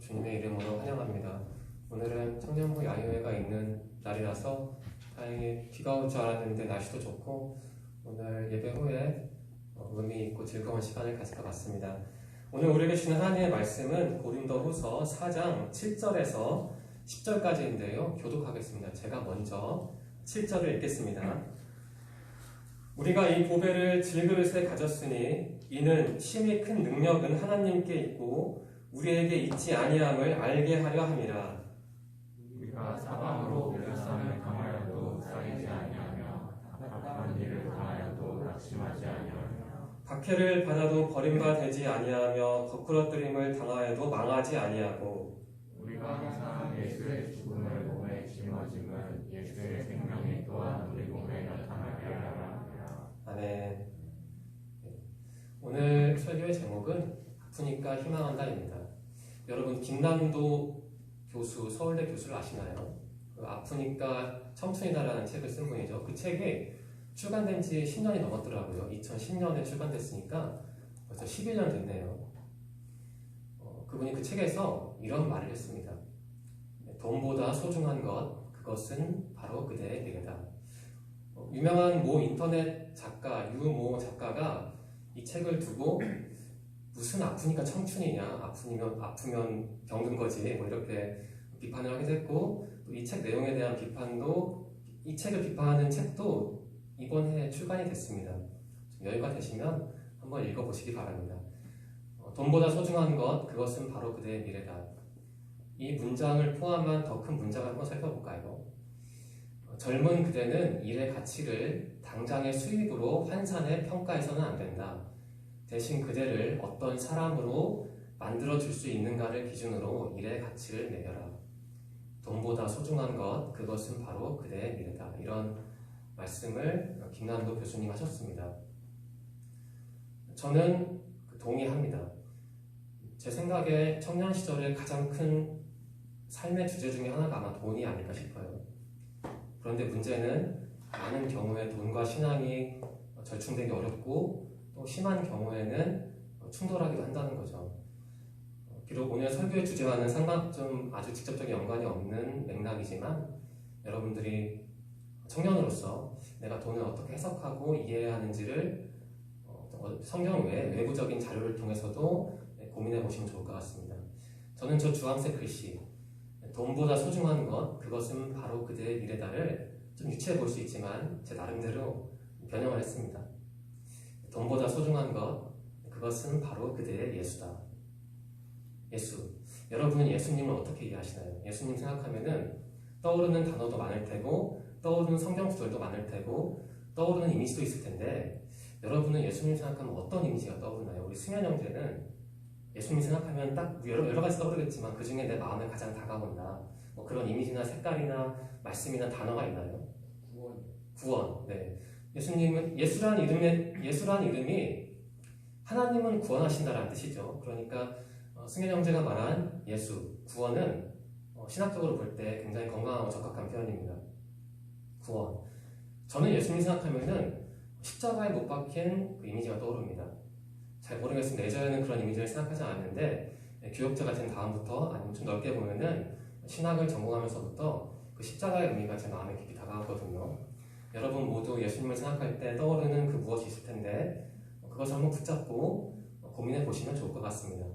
주님의 이름으로 환영합니다. 오늘은 청년부 야유회가 있는 날이라서 다행히 비가 올 줄 알았는데 날씨도 좋고 오늘 예배 후에 의미 있고 즐거운 시간을 가질 것 같습니다. 오늘 우리에게 주는 하나님의 말씀은 고린도후서 4장 7절에서 10절까지인데요. 교독하겠습니다. 제가 먼저 7절을 읽겠습니다. 우리가 이 보배를 질그릇에 가졌으니 이는 심히 큰 능력은 하나님께 있고 우리에게 있지 아니함을 알게 하려 함이라. 우리가 사방으로 둘러싸면 당하여도 쌓이지 아니하며 답답한 일을 당하여도 낙심하지 아니하며 박해를 받아도 버림받지 아니하며 거꾸러뜨림을 당하여도 망하지 아니하고 우리가 항상 예수의 죽음을 몸에 짊어짐은 예수의 생명이 또한 우리 몸에 나타나게 하라 함이라. 아멘. 오늘 설교의 제목은 아프니까 희망한다입니다. 여러분 김남도 교수, 서울대 교수를 아시나요? 아프니까 청춘이다라는 책을 쓴 분이죠. 그 책이 출간된 지 10년이 넘었더라고요. 2010년에 출간됐으니까 벌써 11년 됐네요. 그분이 그 책에서 이런 말을 했습니다. 돈보다 소중한 것, 그것은 바로 그대의 미래다. 유명한 모 인터넷 작가, 유모 작가가 이 책을 두고 무슨 아프니까 청춘이냐, 아프면 병든 거지, 뭐 이렇게 비판을 하기도 했고, 또 이 책 내용에 대한 비판도, 이 책을 비판하는 책도 이번 해에 출간이 됐습니다. 여유가 되시면 한번 읽어보시기 바랍니다. 돈보다 소중한 것, 그것은 바로 그대의 미래다. 이 문장을 포함한 더 큰 문장을 한번 살펴볼까요? 젊은 그대는 일의 가치를 당장의 수입으로 환산해 평가해서는 안 된다. 대신 그대를 어떤 사람으로 만들어줄 수 있는가를 기준으로 일의 가치를 매겨라. 돈보다 소중한 것, 그것은 바로 그대의 미래다. 이런 말씀을 김남도 교수님 하셨습니다. 저는 동의합니다. 제 생각에 청년 시절의 가장 큰 삶의 주제 중에 하나가 아마 돈이 아닐까 싶어요. 그런데 문제는 많은 경우에 돈과 신앙이 절충되기 어렵고 또 심한 경우에는 충돌하기도 한다는 거죠. 비록 오늘 설교의 주제와는 좀 아주 직접적인 연관이 없는 맥락이지만 여러분들이 청년으로서 내가 돈을 어떻게 해석하고 이해해야 하는지를 성경 외 외부적인 자료를 통해서도 고민해 보시면 좋을 것 같습니다. 저는 저 주황색 글씨 돈보다 소중한 것, 그것은 바로 그대의 미래다를 좀 유치해 볼 수 있지만 제 나름대로 변형을 했습니다. 돈보다 소중한 것, 그것은 바로 그대의 예수다. 예수. 여러분은 예수님을 어떻게 이해하시나요? 예수님 생각하면은 떠오르는 단어도 많을 테고 떠오르는 성경 구절도 많을 테고 떠오르는 이미지도 있을 텐데 여러분은 예수님 생각하면 어떤 이미지가 떠오르나요? 우리 승현 형제는 예수님 생각하면 딱 여러 가지 떠오르겠지만 그 중에 내 마음에 가장 다가온다. 뭐 그런 이미지나 색깔이나 말씀이나 단어가 있나요? 구원. 네. 예수란 이름이 하나님은 구원하신다라는 뜻이죠. 그러니까 승현 형제가 말한 예수, 구원은 신학적으로 볼 때 굉장히 건강하고 적합한 표현입니다. 구원. 저는 예수님 생각하면은 십자가에 못 박힌 그 이미지가 떠오릅니다. 잘 모르겠습니다. 예전에는 그런 이미지를 생각하지 않았는데 교역자가 된 다음부터 아니면 좀 넓게 보면은 신학을 전공하면서부터 그 십자가의 의미가 제 마음에 깊이 다가왔거든요. 여러분 모두 예수님을 생각할 때 떠오르는 그 무엇이 있을 텐데 그것을 한번 붙잡고 고민해 보시면 좋을 것 같습니다.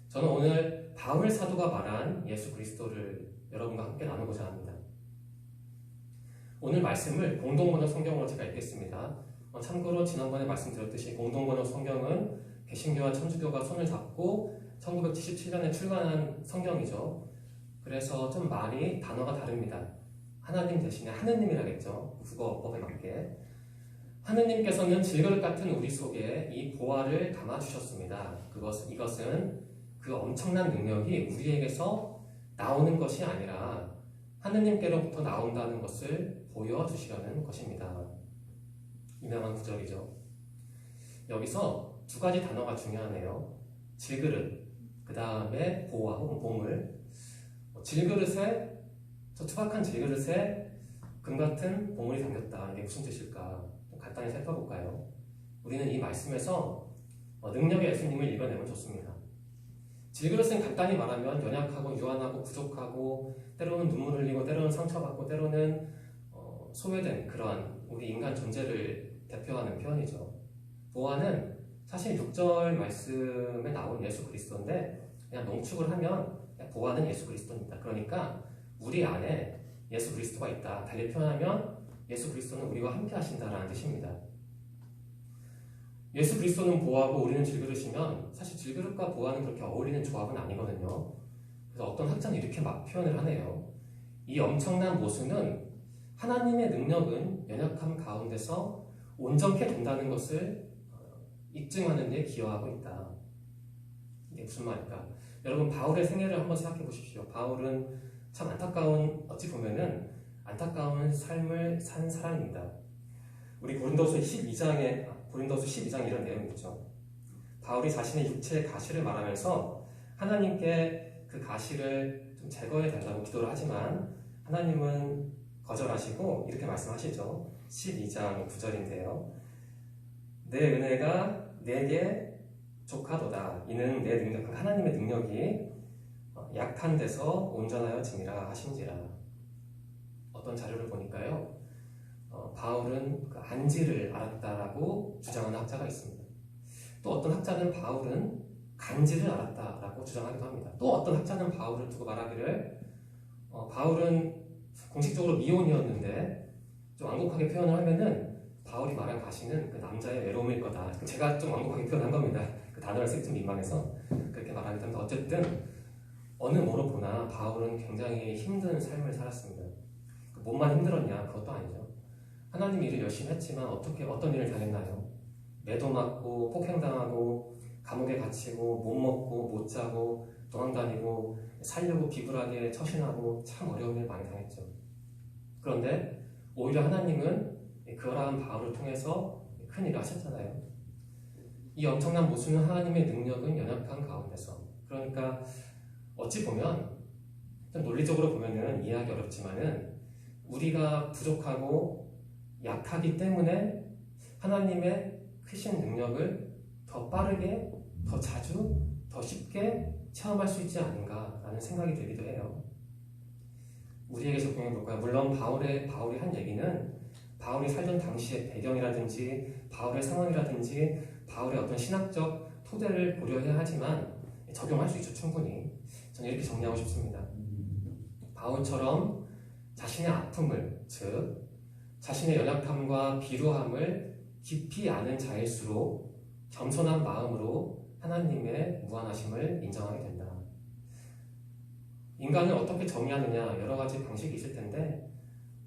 저는 오늘 바울 사도가 말한 예수 그리스도를 여러분과 함께 나누고자 합니다. 오늘 말씀을 공동번역 성경으로 제가 읽겠습니다. 참고로 지난번에 말씀드렸듯이 공동번역 성경은 개신교와 천주교가 손을 잡고 1977년에 출간한 성경이죠. 그래서 좀 말이 단어가 다릅니다. 하나님 대신에 하느님이라겠죠. 국어법에 맞게. 하느님께서는 질그릇 같은 우리 속에 이 보화를 담아주셨습니다. 이것은 그 엄청난 능력이 우리에게서 나오는 것이 아니라 하느님께로부터 나온다는 것을 보여주시려는 것입니다. 유명한 구절이죠. 여기서 두 가지 단어가 중요하네요. 질그릇, 그 다음에 보화 혹은 보물. 질그릇에, 저 투박한 질그릇에 금 같은 보물이 담겼다. 이게 무슨 뜻일까? 간단히 살펴볼까요? 우리는 이 말씀에서 능력의 예수님을 읽어내면 좋습니다. 질그릇은 간단히 말하면 연약하고 유한하고 부족하고 때로는 눈물 흘리고 때로는 상처받고 때로는 소외된 그러한 우리 인간 존재를 대표하는 표현이죠. 보아는 사실 6절 말씀에 나온 예수 그리스도인데 그냥 농축을 하면 그냥 보아는 예수 그리스도입니다. 그러니까 우리 안에 예수 그리스도가 있다. 달리 표현하면 예수 그리스도는 우리와 함께 하신다라는 뜻입니다. 예수 그리스도는 보아고 우리는 질그릇이면 사실 질그릇과 보아는 그렇게 어울리는 조합은 아니거든요. 그래서 어떤 학자는 이렇게 막 표현을 하네요. 이 엄청난 모순은 하나님의 능력은 연약함 가운데서 온전케 된다는 것을 입증하는 데 기여하고 있다. 이게 무슨 말일까? 여러분 바울의 생애를 한번 생각해 보십시오. 바울은 참 어찌 보면은 안타까운 삶을 산 사람입니다. 우리 고린도서 12장에 이런 내용이 있죠. 바울이 자신의 육체의 가시를 말하면서 하나님께 그 가시를 좀 제거해 달라고 기도를 하지만 하나님은 거절하시고 이렇게 말씀하시죠. 12장 9절인데요. 내 은혜가 내게 족하도다. 이는 내 능력, 하나님의 능력이 약한 데서 온전하여지니라 하신지라. 어떤 자료를 보니까요. 바울은 그 안지를 알았다라고 주장하는 학자가 있습니다. 또 어떤 학자는 바울은 간지를 알았다라고 주장하기도 합니다. 또 어떤 학자는 바울을 두고 말하기를 바울은 공식적으로 미혼이었는데 좀 완곡하게 표현을 하면은 바울이 말한 가시는 그 남자의 외로움일 거다. 제가 좀 완곡하게 표현한 겁니다. 그 단어를 쓰기 좀 민망해서 그렇게 말하기도 합니다. 어쨌든 어느 뭐로 보나 바울은 굉장히 힘든 삶을 살았습니다. 몸만 힘들었냐? 그것도 아니죠. 하나님 일을 열심히 했지만 어떤 일을 당했나요? 매도 맞고 폭행당하고 감옥에 갇히고 못 먹고 못 자고 도망다니고 살려고 비굴하게 처신하고 참 어려운 일 많이 당했죠. 그런데 오히려 하나님은 그러한 바울을 통해서 큰 일을 하셨잖아요. 이 엄청난 모순은 하나님의 능력은 연약한 가운데서, 그러니까 어찌 보면 좀 논리적으로 보면은 이해하기 어렵지만은 우리가 부족하고 약하기 때문에 하나님의 크신 능력을 더 빠르게, 더 자주, 더 쉽게 체험할 수 있지 않은가라는 생각이 들기도 해요. 우리에게 적용해 볼까요? 물론 바울이 한 얘기는 바울이 살던 당시의 배경이라든지 바울의 상황이라든지 바울의 어떤 신학적 토대를 고려해야 하지만 적용할 수 있죠, 충분히. 저는 이렇게 정리하고 싶습니다. 바울처럼 자신의 아픔을, 즉 자신의 연약함과 비루함을 깊이 아는 자일수록 겸손한 마음으로 하나님의 무한하심을 인정하게 된다. 인간을 어떻게 정의하느냐, 여러 가지 방식이 있을 텐데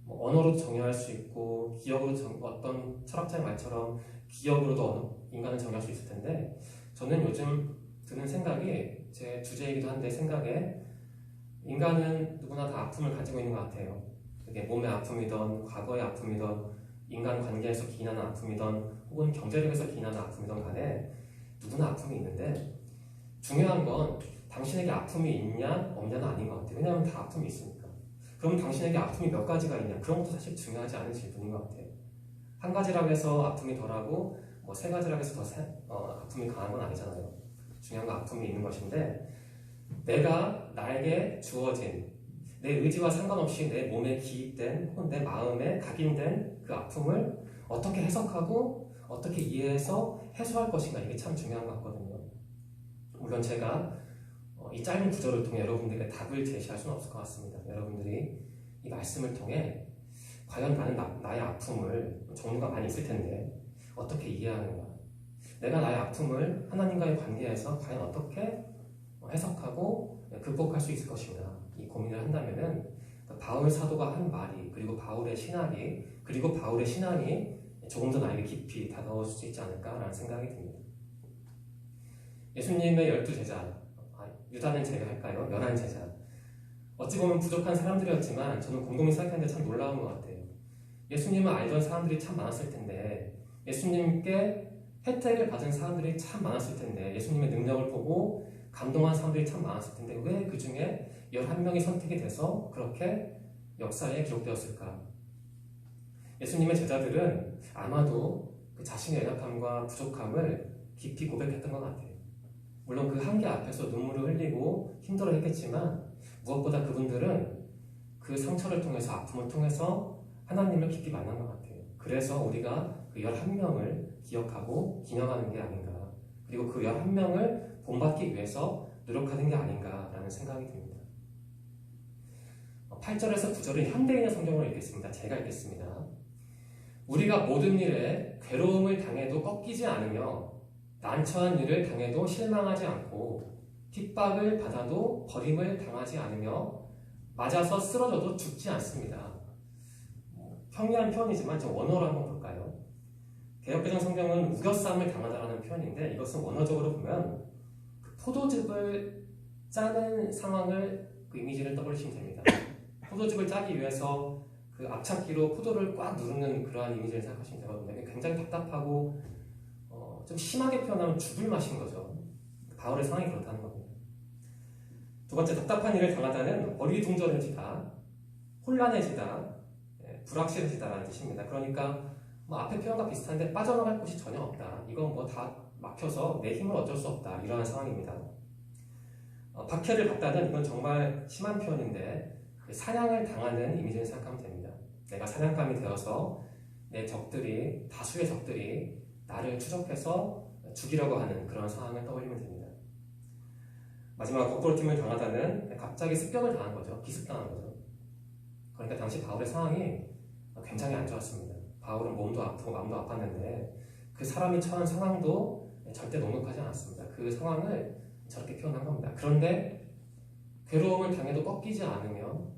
언어로 정의할 수 있고 기억으로 어떤 철학자의 말처럼 기억으로도 인간을 정의할 수 있을 텐데, 저는 요즘 드는 생각이, 제 주제이기도 한데 생각에, 인간은 누구나 다 아픔을 가지고 있는 것 같아요. 그게 몸의 아픔이든 과거의 아픔이든 인간 관계에서 기인하는 아픔이든 혹은 경제력에서 기인하는 아픔이든 간에 누구나 아픔이 있는데, 중요한 건 당신에게 아픔이 있냐 없냐는 아닌 것 같아요. 왜냐하면 다 아픔이 있으니까. 그럼 당신에게 아픔이 몇 가지가 있냐, 그런 것도 사실 중요하지 않은 질문인 것 같아요. 한 가지라고 해서 아픔이 덜하고 세 가지라고 해서 더 아픔이 강한 건 아니잖아요. 중요한 건 아픔이 있는 것인데, 나에게 주어진 내 의지와 상관없이 내 몸에 기입된 혹은 내 마음에 각인된 그 아픔을 어떻게 해석하고 어떻게 이해해서 해소할 것인가, 이게 참 중요한 것 같거든요. 물론 제가 이 짧은 구절을 통해 여러분들에게 답을 제시할 수는 없을 것 같습니다. 여러분들이 이 말씀을 통해 과연 나의 아픔을, 종류가 많이 있을 텐데 어떻게 이해하는가, 내가 나의 아픔을 하나님과의 관계에서 과연 어떻게 해석하고 극복할 수 있을 것인가, 이 고민을 한다면은 바울 사도가 한 말이, 그리고 바울의 신학이 조금 더 나에게 깊이 다가올 수 있지 않을까라는 생각이 듭니다. 예수님의 12제자, 유다는 제외할까요? 11제자. 어찌 보면 부족한 사람들이었지만 저는 곰곰이 생각하는데 참 놀라운 것 같아요. 예수님을 알던 사람들이 참 많았을 텐데, 예수님께 혜택을 받은 사람들이 참 많았을 텐데, 예수님의 능력을 보고 감동한 사람들이 참 많았을 텐데, 왜 그 중에 11명이 선택이 돼서 그렇게 역사에 기록되었을까? 예수님의 제자들은 아마도 그 자신의 연약함과 부족함을 깊이 고백했던 것 같아요. 물론 그 한계 앞에서 눈물을 흘리고 힘들어 했겠지만 무엇보다 그분들은 그 상처를 통해서 아픔을 통해서 하나님을 깊이 만난 것 같아요. 그래서 우리가 그 11명을 기억하고 기념하는 게 아닌가, 그리고 그 11명을 본받기 위해서 노력하는 게 아닌가라는 생각이 듭니다. 8절에서 9절은 현대인의 성경으로 읽겠습니다. 제가 읽겠습니다. 우리가 모든 일에 괴로움을 당해도 꺾이지 않으며 난처한 일을 당해도 실망하지 않고 핍박을 받아도 버림을 당하지 않으며 맞아서 쓰러져도 죽지 않습니다. 평이한 표현이지만 좀 원어로 한번 볼까요? 개역개정 성경은 우겨싸움을 당하다라는 표현인데, 이것은 원어적으로 보면 포도즙을 짜는 상황을, 그 이미지를 떠올리시면 됩니다. 포도즙을 짜기 위해서 그 앞찾기로 포도를 꽉 누르는 그러한 이미지를 생각하시면 되거든요. 굉장히 답답하고 좀 심하게 표현하면 죽을 맛인 거죠. 바울의 상황이 그렇다는 겁니다. 두 번째, 답답한 일을 당하다는 어리둥절해지다, 혼란해지다, 불확실해지다라는 뜻입니다. 그러니까 앞에 표현과 비슷한데 빠져나갈 곳이 전혀 없다. 이건 다 막혀서 내 힘을 어쩔 수 없다. 이러한 상황입니다. 박해를 받다는, 이건 정말 심한 표현인데 사냥을 당하는 이미지를 생각하면 됩니다. 내가 사냥감이 되어서 내 적들이, 다수의 적들이 나를 추적해서 죽이려고 하는 그런 상황을 떠올리면 됩니다. 마지막, 거꾸로 팀을 당하다는 갑자기 습격을 당한 거죠. 기습당한 거죠. 그러니까 당시 바울의 상황이 굉장히 안 좋았습니다. 바울은 몸도 아프고 마음도 아팠는데 그 사람이 처한 상황도 절대 녹록하지 않았습니다. 그 상황을 저렇게 표현한 겁니다. 그런데 괴로움을 당해도 꺾이지 않으며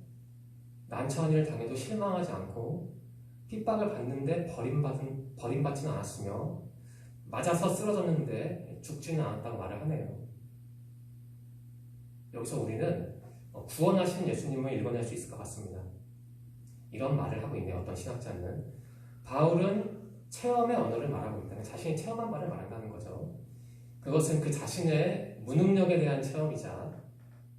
난처한 일을 당해도 실망하지 않고 핍박을 받는데 버림받지는 않았으며 맞아서 쓰러졌는데 죽지는 않았다고 말을 하네요. 여기서 우리는 구원하시는 예수님을 읽어낼 수 있을 것 같습니다. 이런 말을 하고 있네요. 어떤 신학자는 바울은 체험의 언어를 말하고 있다. 자신이 체험한 바를 말한다는 거죠. 그것은 그 자신의 무능력에 대한 체험이자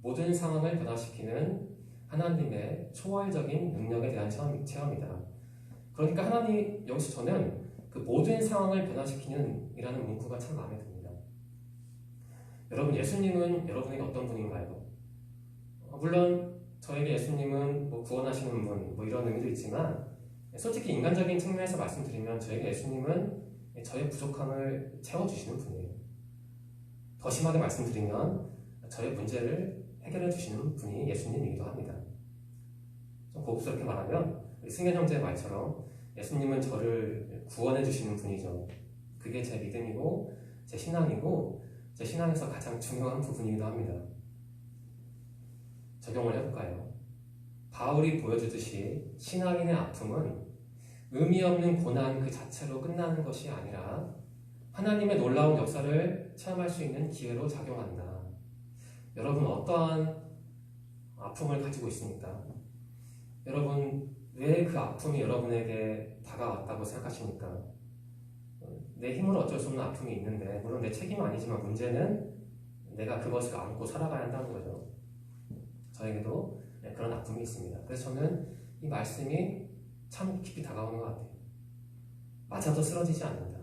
모든 상황을 변화시키는 하나님의 초월적인 능력에 대한 체험이다. 그러니까 하나님, 여기서 저는 그 모든 상황을 변화시키는 이라는 문구가 참 마음에 듭니다. 여러분, 예수님은 여러분에게 어떤 분인가요? 물론 저에게 예수님은 구원하시는 분, 이런 의미도 있지만, 솔직히 인간적인 측면에서 말씀드리면 저에게 예수님은 저의 부족함을 채워주시는 분이에요. 더 심하게 말씀드리면 저의 문제를 해결해 주시는 분이 예수님이기도 합니다. 좀 고급스럽게 말하면 우리 승현 형제의 말처럼 예수님은 저를 구원해 주시는 분이죠. 그게 제 믿음이고 제 신앙이고 제 신앙에서 가장 중요한 부분이기도 합니다. 적용을 해볼까요? 바울이 보여주듯이 신앙인의 아픔은 의미 없는 고난 그 자체로 끝나는 것이 아니라 하나님의 놀라운 역사를 체험할 수 있는 기회로 작용한다. 여러분, 어떠한 아픔을 가지고 있습니까? 여러분, 왜 그 아픔이 여러분에게 다가왔다고 생각하십니까? 내 힘으로 어쩔 수 없는 아픔이 있는데, 물론 내 책임은 아니지만 문제는 내가 그것을 안고 살아가야 한다는 거죠. 저에게도 그런 아픔이 있습니다. 그래서 저는 이 말씀이 참 깊이 다가오는 것 같아요. 맞아도 쓰러지지 않는다.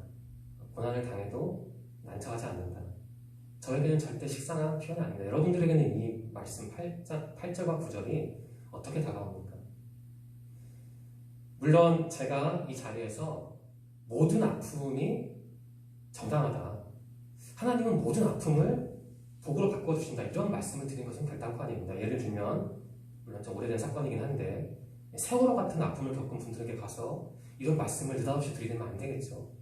고난을 당해도 난처하지 않는다. 저에게는 절대 식상한 표현이 아닙니다. 여러분들에게는 이 말씀 8절과 9절이 어떻게 다가옵니까? 물론 제가 이 자리에서 모든 아픔이 정당하다, 하나님은 모든 아픔을 복으로 바꿔주신다, 이런 말씀을 드린 것은 결단코 아닙니다. 예를 들면, 물론 좀 오래된 사건이긴 한데 세월호 같은 아픔을 겪은 분들에게 가서 이런 말씀을 느닷없이 드리면 안 되겠죠.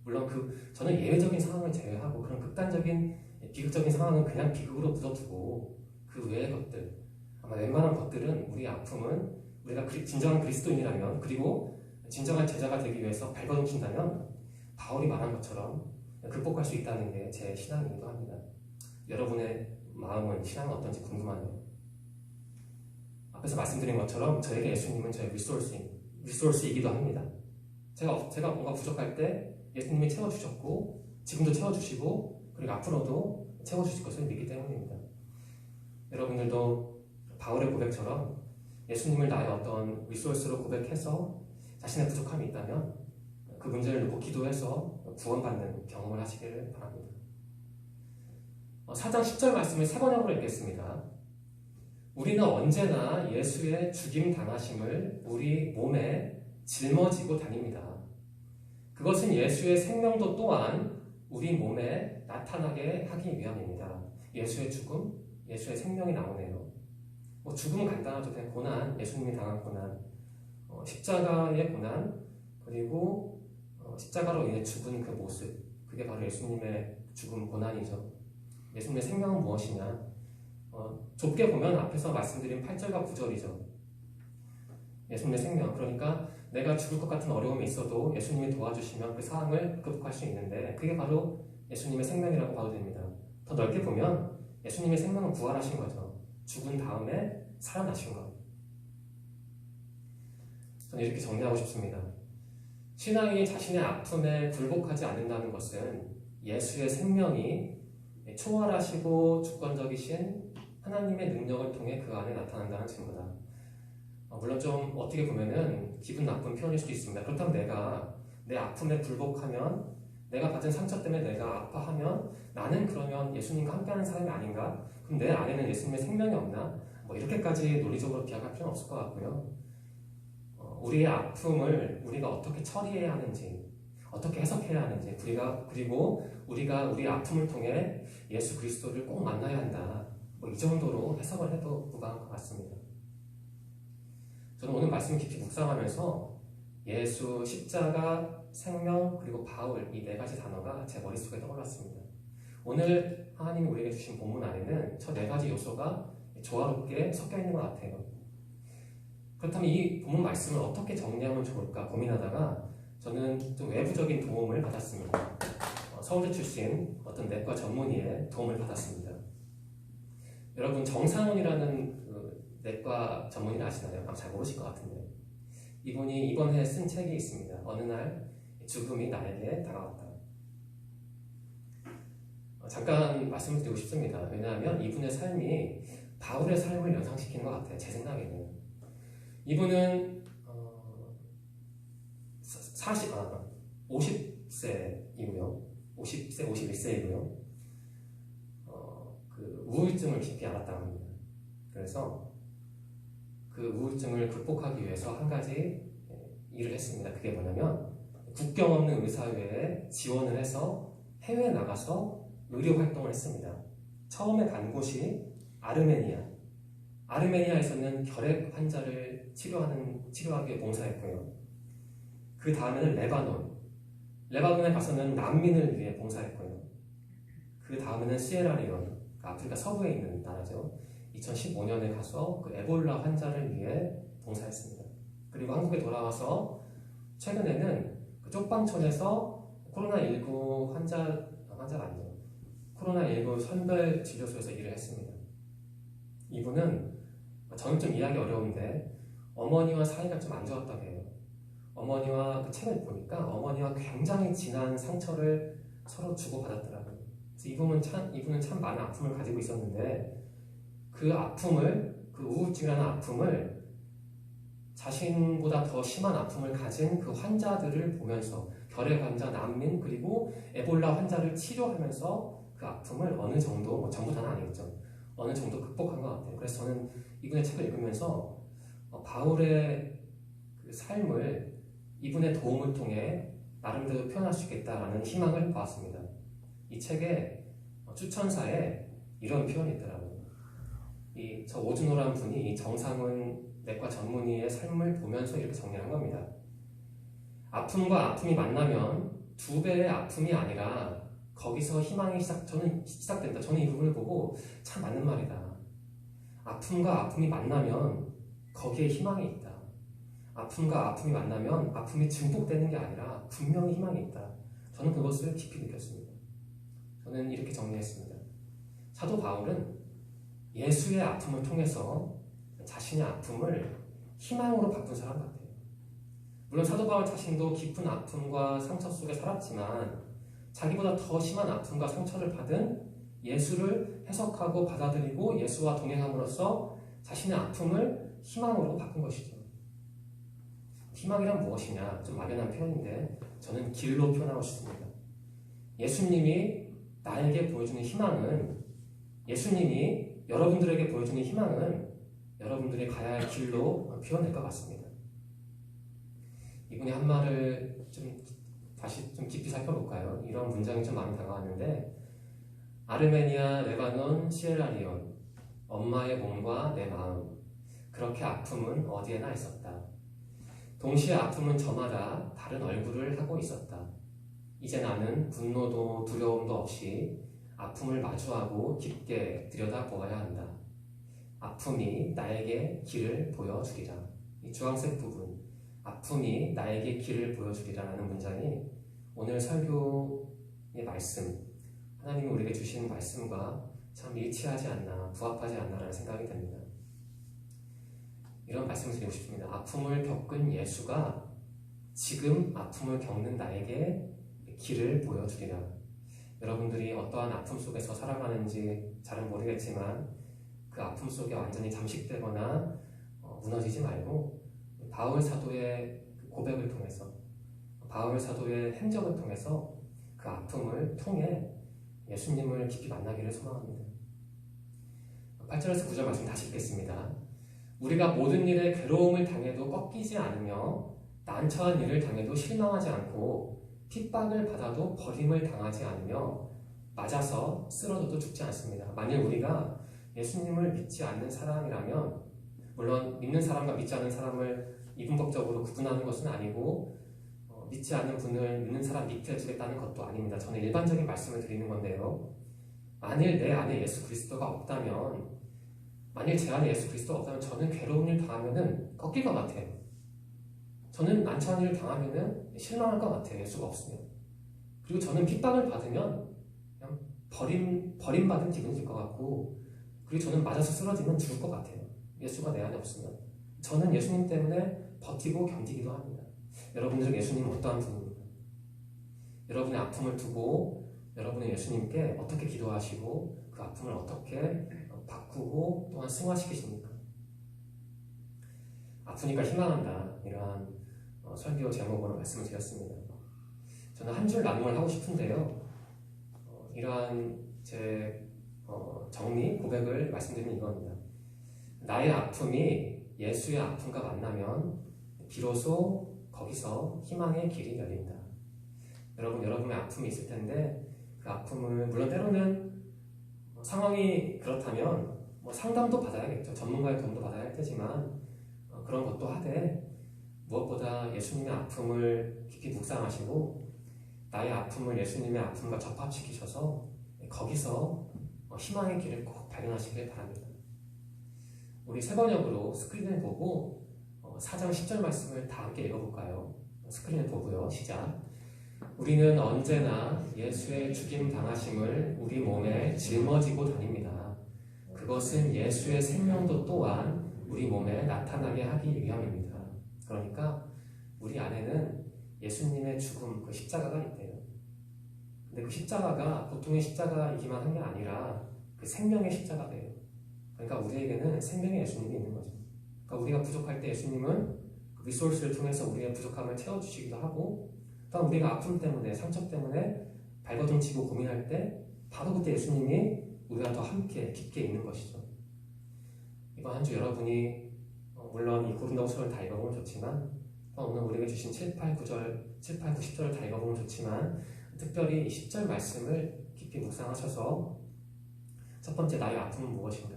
물론 저는 예외적인 상황을 제외하고 그런 극단적인 비극적인 상황은 그냥 비극으로 묻어두고 그 외의 것들, 아마 웬만한 것들은, 우리의 아픔은 우리가 진정한 그리스도인이라면, 그리고 진정한 제자가 되기 위해서 발버둥친다면 바울이 말한 것처럼 극복할 수 있다는 게 제 신앙이기도 합니다. 여러분의 마음은, 신앙은 어떤지 궁금하네요. 앞에서 말씀드린 것처럼 저에게 예수님은 저의 리소스이기도 합니다. 제가 뭔가 부족할 때 예수님이 채워주셨고 지금도 채워주시고 그리고 앞으로도 채워주실 것을 믿기 때문입니다. 여러분들도 바울의 고백처럼 예수님을 나의 어떤 리소스로 고백해서 자신의 부족함이 있다면 그 문제를 놓고 기도해서 구원받는 경험을 하시기를 바랍니다. 4장 10절 말씀을 세 번역으로 읽겠습니다. 우리는 언제나 예수의 죽임 당하심을 우리 몸에 짊어지고 다닙니다. 그것은 예수의 생명도 또한 우리 몸에 나타나게 하기 위함입니다. 예수의 죽음, 예수의 생명이 나오네요. 죽음은 간단하죠. 그냥 고난, 예수님이 당한 고난, 십자가의 고난, 그리고 십자가로 인해 죽은 그 모습, 그게 바로 예수님의 죽음 고난이죠. 예수님의 생명은 무엇이냐? 좁게 보면 앞에서 말씀드린 8절과 9절이죠. 예수님의 생명, 그러니까 내가 죽을 것 같은 어려움이 있어도 예수님이 도와주시면 그 상황을 극복할 수 있는데 그게 바로 예수님의 생명이라고 봐도 됩니다. 더 넓게 보면 예수님의 생명은 부활하신 거죠. 죽은 다음에 살아나신 것. 저는 이렇게 정리하고 싶습니다. 신앙이 자신의 아픔에 굴복하지 않는다는 것은 예수의 생명이 초월하시고 주권적이신 하나님의 능력을 통해 그 안에 나타난다는 증거다. 물론 좀 어떻게 보면은 기분 나쁜 표현일 수도 있습니다. 그렇다면 내가 내 아픔에 굴복하면, 내가 받은 상처 때문에 내가 아파하면 나는 그러면 예수님과 함께하는 사람이 아닌가? 그럼 내 안에는 예수님의 생명이 없나? 이렇게까지 논리적으로 비약할 필요는 없을 것 같고요. 우리의 아픔을 우리가 어떻게 처리해야 하는지, 어떻게 해석해야 하는지, 그리고 우리가 우리 아픔을 통해 예수 그리스도를 꼭 만나야 한다. 이 정도로 해석을 해도 무방할 것 같습니다. 저는 오늘 말씀 깊이 묵상하면서 예수, 십자가, 생명, 그리고 바울 이 네 가지 단어가 제 머릿속에 떠올랐습니다. 오늘 하나님이 우리에게 주신 본문 안에는 저 네 가지 요소가 조화롭게 섞여 있는 것 같아요. 그렇다면 이 본문 말씀을 어떻게 정리하면 좋을까 고민하다가 저는 좀 외부적인 도움을 받았습니다. 서울대 출신 어떤 내과 전문의의 도움을 받았습니다. 여러분 정상훈이라는 그 내과 전문의를 아시나요? 아마 잘 모르실 것 같은데 이분이 이번에 쓴 책이 있습니다. 어느 날 죽음이 나에게 다가왔다. 잠깐 말씀을 드리고 싶습니다. 왜냐하면 이분의 삶이 바울의 삶을 연상시키는 것 같아요. 제 생각에는. 이분은 50세이고요. 50세, 51세이고요. 그 우울증을 깊이 앓았다고 합니다. 그래서 그 우울증을 극복하기 위해서 한 가지 일을 했습니다. 그게 뭐냐면 국경 없는 의사회에 지원을 해서 해외에 나가서 의료 활동을 했습니다. 처음에 간 곳이 아르메니아. 아르메니아에서는 결핵 환자를 치료하기 위해 봉사했고요. 그 다음에는 레바논에 가서는 난민을 위해 봉사했고요. 그 다음에는 시에라리온, 아프리카 서부에 있는 나라죠. 2015년에 가서 그 에볼라 환자를 위해 봉사했습니다. 그리고 한국에 돌아와서 최근에는 그 쪽방촌에서 코로나19 환자가 아니죠. 코로나19 선별 진료소에서 일을 했습니다. 이분은 저는 좀 이해하기 어려운데 어머니와 사이가 좀 안 좋았다고 해요. 어머니와 그 책을 보니까 어머니와 굉장히 진한 상처를 서로 주고받았더라고요. 그래서 이분은 참 많은 아픔을 가지고 있었는데 그 아픔을, 그 우울증이라는 아픔을 자신보다 더 심한 아픔을 가진 그 환자들을 보면서 결핵 환자, 난민, 그리고 에볼라 환자를 치료하면서 그 아픔을 어느 정도, 전부 다는 아니겠죠. 어느 정도 극복한 것 같아요. 그래서 저는 이분의 책을 읽으면서 바울의 그 삶을 이분의 도움을 통해 나름대로 표현할 수 있겠다라는 희망을 보았습니다. 이 책의 추천사에 이런 표현이 있더라고요. 저 오준호라는 분이 이 정상훈 내과 전문의의 삶을 보면서 이렇게 정리한 겁니다. 아픔과 아픔이 만나면 두 배의 아픔이 아니라 거기서 희망이 시작된다. 저는 이 부분을 보고 참 맞는 말이다. 아픔과 아픔이 만나면 거기에 희망이 있다. 아픔과 아픔이 만나면 아픔이 증폭되는 게 아니라 분명히 희망이 있다. 저는 그것을 깊이 느꼈습니다. 저는 이렇게 정리했습니다. 사도 바울은 예수의 아픔을 통해서 자신의 아픔을 희망으로 바꾼 사람 같아요. 물론 사도 바울 자신도 깊은 아픔과 상처 속에 살았지만 자기보다 더 심한 아픔과 상처를 받은 예수를 해석하고 받아들이고 예수와 동행함으로써 자신의 아픔을 희망으로 바꾼 것이죠. 희망이란 무엇이냐? 좀 막연한 표현인데 저는 길로 표현하고 싶습니다. 예수님이 나에게 보여주는 희망은 예수님이 여러분들에게 보여주는 희망은 여러분들이 가야 할 길로 표현될 것 같습니다. 이분이 한 말을 다시 좀 깊이 살펴볼까요? 이런 문장이 좀 많이 다가왔는데, 아르메니아, 레바논, 시에라리온, 엄마의 몸과 내 마음, 그렇게 아픔은 어디에나 있었다. 동시에 아픔은 저마다 다른 얼굴을 하고 있었다. 이제 나는 분노도 두려움도 없이 아픔을 마주하고 깊게 들여다보아야 한다. 아픔이 나에게 길을 보여주리라. 이 주황색 부분, 아픔이 나에게 길을 보여주리라는 문장이 오늘 설교의 말씀, 하나님이 우리에게 주시는 말씀과 참 일치하지 않나, 부합하지 않나라는 생각이 듭니다. 이런 말씀을 드리고 싶습니다. 아픔을 겪은 예수가 지금 아픔을 겪는 나에게 길을 보여주리라. 여러분들이 어떠한 아픔 속에서 살아가는지 잘은 모르겠지만 그 아픔 속에 완전히 잠식되거나 무너지지 말고 바울 사도의 고백을 통해서, 바울 사도의 행적을 통해서 그 아픔을 통해 예수님을 깊이 만나기를 소망합니다. 8절에서 9절 말씀 다시 읽겠습니다. 우리가 모든 일에 괴로움을 당해도 꺾이지 않으며 난처한 일을 당해도 실망하지 않고 핍박을 받아도 버림을 당하지 않으며 맞아서 쓰러져도 죽지 않습니다. 만일 우리가 예수님을 믿지 않는 사람이라면, 물론 믿는 사람과 믿지 않는 사람을 이분법적으로 구분하는 것은 아니고 믿지 않는 분을 믿는 사람 밑에 두겠다는 것도 아닙니다. 저는 일반적인 말씀을 드리는 건데요. 만일 내 안에 예수 그리스도가 없다면, 만일 제 안에 예수 그리스도가 없다면 저는 괴로운 일 당하면은 꺾일 것 같아요. 저는 난처한 일을 당하면은 실망할 것 같아요. 예수가 없으면. 그리고 저는 핍박을 받으면 그냥 버림받은 기분이 들 것 같고, 그리고 저는 맞아서 쓰러지면 죽을 것 같아요. 예수가 내 안에 없으면. 저는 예수님 때문에 버티고 견디기도 합니다. 여러분들은 예수님은 어떠한 분입니까? 여러분의 아픔을 두고 여러분은 예수님께 어떻게 기도하시고 그 아픔을 어떻게 바꾸고 또한 승화시키십니까? 아프니까 희망한다, 이러한 설교 제목으로 말씀을 드렸습니다. 저는 한 줄 나눔을 하고 싶은데요. 이러한 제 정리, 고백을 말씀드리는 이겁니다. 나의 아픔이 예수의 아픔과 만나면 비로소 거기서 희망의 길이 열린다. 여러분의 아픔이 있을 텐데 그 아픔을, 물론 때로는 상황이 그렇다면 상담도 받아야겠죠. 전문가의 도움도 받아야 할 테지만 그런 것도 하되 무엇보다 예수님의 아픔을 깊이 묵상하시고 나의 아픔을 예수님의 아픔과 접합시키셔서 거기서 희망의 길을 꼭 발견하시길 바랍니다. 우리 세 번역으로 스크린을 보고 4장 10절 말씀을 다 함께 읽어볼까요? 스크린을 보고요. 시작. 우리는 언제나 예수의 죽임 당하심을 우리 몸에 짊어지고 다닙니다. 그것은 예수의 생명도 또한 우리 몸에 나타나게 하기 위함입니다. 그러니까 우리 안에는 예수님의 죽음, 그 십자가가 있대요. 근데 그 십자가가 보통의 십자가이기만 한 게 아니라 그 생명의 십자가예요. 그러니까 우리에게는 생명의 예수님이 있는 거죠. 그러니까 우리가 부족할 때 예수님은 그 리소스를 통해서 우리의 부족함을 채워주시기도 하고, 또 우리가 아픔 때문에, 상처 때문에 발버둥치고 고민할 때 바로 그때 예수님이 우리가 더 함께 깊게 있는 것이죠. 이번 한 주 여러분이 물론 이 고린도후서를 다 읽어보면 좋지만 오늘 우리에게 주신 7, 8, 9, 10절을 다 읽어보면 좋지만 특별히 이 10절 말씀을 깊이 묵상하셔서 첫 번째, 나의 아픔은 무엇인가?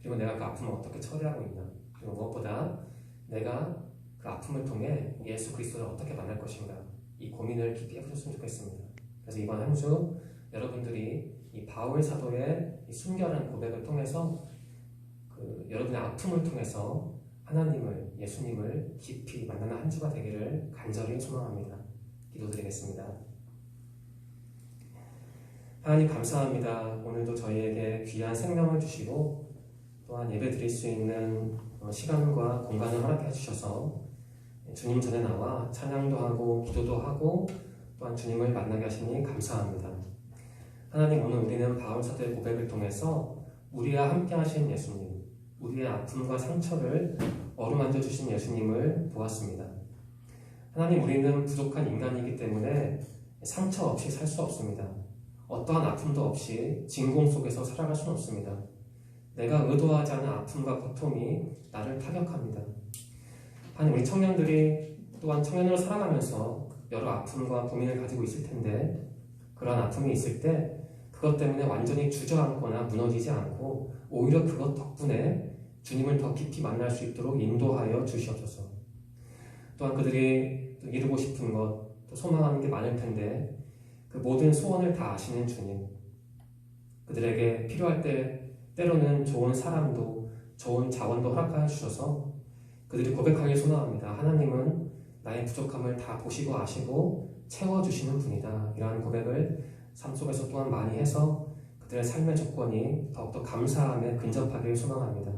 그리고 내가 그 아픔을 어떻게 처리하고 있나? 그리고 무엇보다 내가 그 아픔을 통해 예수 그리스도를 어떻게 만날 것인가? 이 고민을 깊이 해보셨으면 좋겠습니다. 그래서 이번 한 주 여러분들이 이 바울 사도의 이 순결한 고백을 통해서 여러분의 아픔을 통해서 하나님을, 예수님을 깊이 만나는 한 주가 되기를 간절히 소망합니다. 기도드리겠습니다. 하나님 감사합니다. 오늘도 저희에게 귀한 생명을 주시고 또한 예배 드릴 수 있는 시간과 공간을 허락해 주셔서 주님 전에 나와 찬양도 하고 기도도 하고 또한 주님을 만나게 하시니 감사합니다. 하나님, 오늘 우리는 바울 사도의 고백을 통해서 우리와 함께 하신 예수님, 우리의 아픔과 상처를 어루만져 주신 예수님을 보았습니다. 하나님, 우리는 부족한 인간이기 때문에 상처 없이 살 수 없습니다. 어떠한 아픔도 없이 진공 속에서 살아갈 수는 없습니다. 내가 의도하지 않은 아픔과 고통이 나를 타격합니다. 한 우리 청년들이 또한 청년으로 살아가면서 여러 아픔과 고민을 가지고 있을 텐데 그러한 아픔이 있을 때 그것 때문에 완전히 주저앉거나 무너지지 않고 오히려 그것 덕분에 주님을 더 깊이 만날 수 있도록 인도하여 주시옵소서. 또한 그들이 이루고 싶은 것, 또 소망하는 게 많을 텐데 그 모든 소원을 다 아시는 주님, 그들에게 필요할 때 때로는 좋은 사람도 좋은 자원도 허락하여 주셔서 그들이 고백하길 소망합니다. 하나님은 나의 부족함을 다 보시고 아시고 채워주시는 분이다. 이러한 고백을 삶 속에서 또한 많이 해서 그들의 삶의 조건이 더욱더 감사함에 근접하길 소망합니다.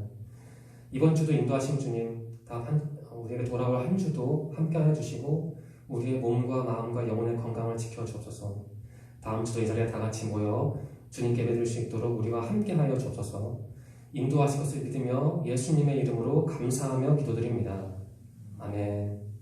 이번 주도 인도하신 주님, 우리에게 돌아올 한 주도 함께 해주시고 우리의 몸과 마음과 영혼의 건강을 지켜주옵소서. 다음 주도 이 자리에 다 같이 모여 주님께 예배드릴 수 있도록 우리와 함께 하여 주옵소서. 인도하실 것을 믿으며 예수님의 이름으로 감사하며 기도드립니다. 아멘.